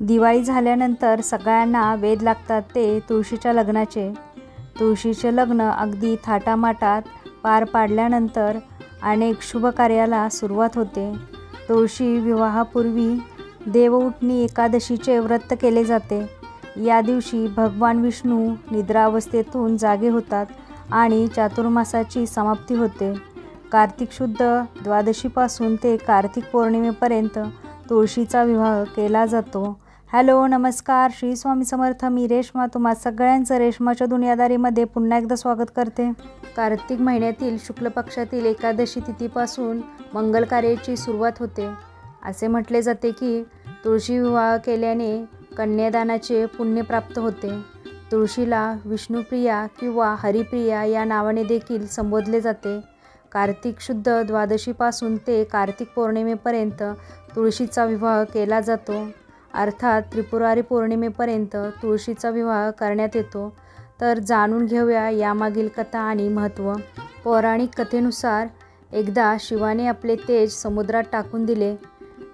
दिवाळी झाल्यानंतर सगळ्यांना वेध लागतात ते तुळशीच्या लग्नाचे। तुळशीचे लग्न अगदी थाटामाटात पार पाडल्यानंतर अनेक शुभ कार्याला सुरुवात होते। तुळशी विवाहापूर्वी देवउठणी एकादशीचे व्रत केले जाते। या दिवशी भगवान विष्णू निद्रावस्थेतून जागे होतात आणि चातुर्मासाची समाप्ती होते। कार्तिक शुद्ध द्वादशीपासून ते कार्तिक पौर्णिमेपर्यंत तुळशीचा विवाह केला जातो। हॅलो नमस्कार, श्री स्वामी समर्थ। मी रेश्मा तुम्हा सगळ्यांचं रेश्माच्या दुनियादारीमध्ये पुन्हा एकदा स्वागत करते। कार्तिक महिन्यातील शुक्ल पक्षातील एकादशी तिथीपासून मंगल कार्याची सुरुवात होते। असे म्हटले जाते की तुळशी विवाह केल्याने कन्यादानाचे पुण्य प्राप्त होते। तुळशीला विष्णुप्रिया किंवा हरिप्रिया या नावाने देखील संबोधले जाते। कार्तिक शुद्ध द्वादशीपासून ते कार्तिक पौर्णिमेपर्यंत तुळशीचा विवाह केला जातो, अर्थात त्रिपुरारी पौर्णिमेपर्यंत तुळशीचा विवाह करण्यात येतो। तर जाणून घेऊया यामागील कथा आणि महत्त्व। पौराणिक कथेनुसार एकदा शिवाने आपले तेज समुद्रात टाकून दिले।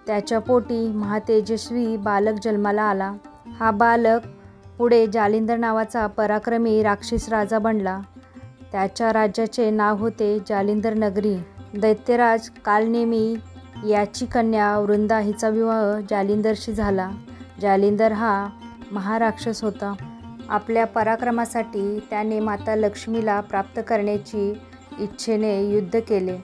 त्याच्या पोटी महातेजस्वी बालक जन्माला आला। हा बालक पुढे जालिंदर नावाचा पराक्रमी राक्षस राजा बनला। त्याच्या राज्याचे नाव होते जालिंदर नगरी। दैत्यराज कालनेमी याची कन्या वृंदा हिचा विवाह जालिंदरशी झाला। जालिंदर हा महाराक्षस होता। आपल्या पराक्रमासाठी त्याने माता लक्ष्मीला प्राप्त करण्याची इच्छेने युद्ध केले,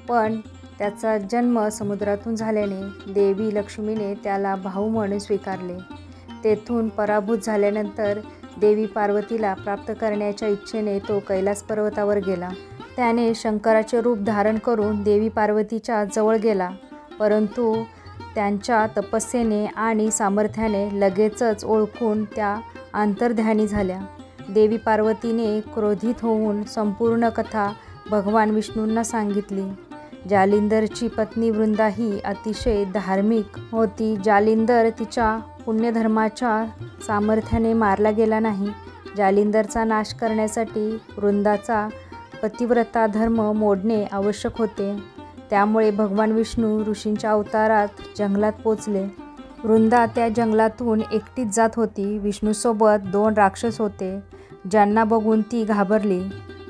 पण त्याचा जन्म समुद्रातून झाल्याने देवी लक्ष्मीने त्याला भाऊ म्हणून स्वीकारले। तेथून पराभूत झाल्यानंतर देवी पार्वतीला प्राप्त करण्याच्या इच्छेने तो कैलास पर्वतावर गेला। त्याने शंकराचे रूप धारण करून देवी पार्वतीच्या जवळ गेला, परंतु त्यांच्या तपस्येने आणि सामर्थ्याने लगेचच ओळखून त्या अंतर्ध्यानी झाल्या। देवी पार्वतीने क्रोधित होऊन संपूर्ण कथा भगवान विष्णूंना सांगितली। जालिंदरची पत्नी वृंदा ही अतिशय धार्मिक होती। जालिंदर तिच्या पुण्यधर्माच्या सामर्थ्याने मारला गेला नाही। जालिंदरचा नाश करण्यासाठी वृंदाचा पतिव्रता धर्म मोडणे आवश्यक होते। त्यामुळे भगवान विष्णू ऋषींच्या अवतारात जंगलात पोचले। वृंदा त्या जंगलातून एकटीच जात होती। विष्णूसोबत 2 राक्षस होते, ज्यांना बघून ती घाबरली।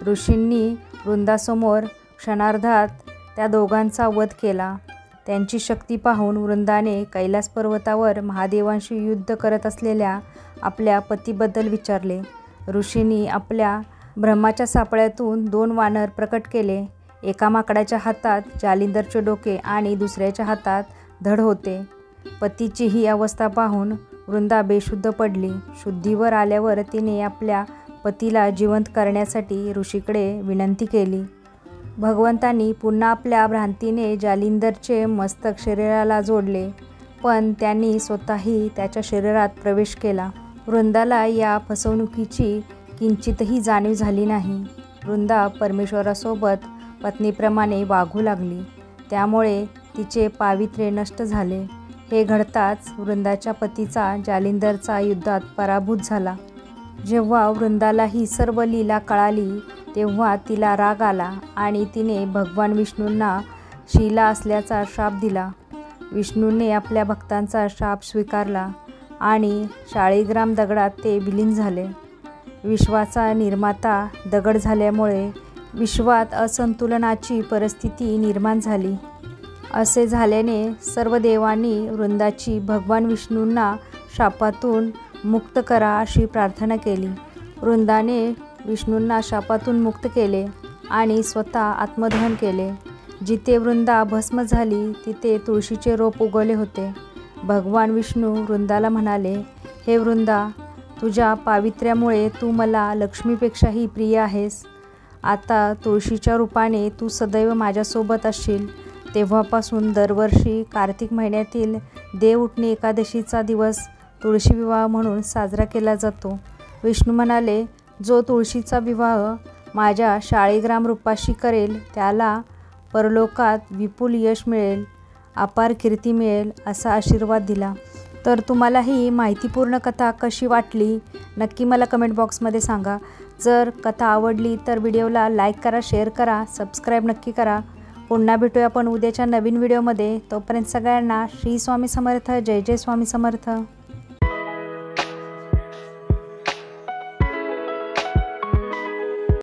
ऋषींनी वृंदासमोर क्षणार्धात त्या दोघांचा वध केला। त्यांची शक्ती पाहून वृंदाने कैलास पर्वतावर महादेवांशी युद्ध करत असलेल्या आपल्या पतीबद्दल विचारले। ऋषींनी आपल्या ब्रह्माच्या सापळ्यातून 2 वानर प्रकट केले। एका माकडाच्या हातात जालिंदरचे डोके आणि दुसऱ्याच्या हातात धड होते। पतीची ही अवस्था पाहून वृंदा बेशुद्ध पडली। शुद्धीवर आल्यावर तिने आपल्या पतीला जिवंत करण्यासाठी ऋषीकडे विनंती केली। भगवंतांनी पुन्हा आपल्या भ्रांतीने जालिंदरचे मस्तक शरीराला जोडले, पण त्यांनी स्वतःही त्याच्या शरीरात प्रवेश केला। वृंदाला या फसवणुकीची किंचितही जाणीव झाली नाही। वृंदा परमेश्वरासोबत पत्नीप्रमाणे वागू लागली, त्यामुळे तिचे पावित्र्य नष्ट झाले। हे घडताच वृंदाच्या पतीचा जालिंदरचा युद्धात पराभूत झाला। जेव्हा वृंदाला ही सर्व लीला कळाली तेव्हा तिला राग आला आणि तिने भगवान विष्णूंना शीला असल्याचा शाप दिला। विष्णूने आपल्या भक्तांचा शाप स्वीकारला आणि शाळीग्राम दगडात ते विलीन झाले। विश्वाचा निर्माता दगड झाल्यामुळे विश्वात असंतुलनाची परिस्थिती निर्माण झाली। असे झाल्याने सर्व देवांनी वृंदाची भगवान विष्णूंना शापातून मुक्त करा अशी प्रार्थना केली। वृंदाने विष्णूंना शापातून मुक्त केले आणि स्वतः आत्मदहन केले। जिथे वृंदा भस्म झाली तिथे तुळशीचे रोप उगवले होते। भगवान विष्णू वृंदाला म्हणाले, हे वृंदा, तुझ्या पावित्र्यामुळे तू मला लक्ष्मीपेक्षाही प्रिय आहेस। आता तुळशीच्या रूपाने तू सदैव माझ्यासोबत असशील। तेव्हापासून दरवर्षी कार्तिक महिन्यातील देवउठणी एकादशीचा दिवस तुळशी विवाह म्हणून साजरा केला जातो। विष्णू म्हणाले, जो तुळशीचा विवाह माझ्या शाळीग्राम रूपाशी करेल त्याला परलोकात विपुल यश मिळेल, अपार कीर्ती मिळेल असा आशीर्वाद दिला। तर तुम्हाला ही माहितीपूर्ण कथा कशी वाटली नक्की मला कमेंट बॉक्समध्ये सांगा। जर कथा आवडली तर व्हिडिओला लाईक करा, शेअर करा, सबस्क्राईब नक्की करा। पुन्हा भेटूया आपण उद्याच्या नवीन व्हिडिओमध्ये। तोपर्यंत सगळ्यांना श्री स्वामी समर्थ। जय जय स्वामी समर्थ।